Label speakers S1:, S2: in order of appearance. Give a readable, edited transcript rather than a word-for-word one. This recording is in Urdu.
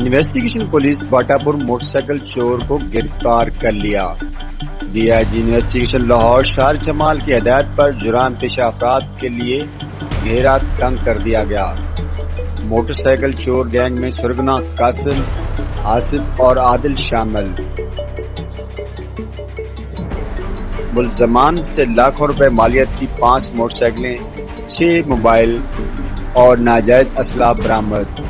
S1: Investigation police Batapur motorcycle چور کو گرفتار کر لیا۔ D I G investigation Lahore شار جمال کی ہدایت پر جرائم پیشہ افراد کے لیے گھیرا تنگ کر دیا گیا۔ موٹر سائیکل چور گینگ میں سرگنا، قاسم، آصف اور عادل شامل۔ ملزمان سے لاکھوں روپے مالیت کی 5 موٹر سائیکلیں، 6 موبائل اور ناجائز اسلحہ برآمد۔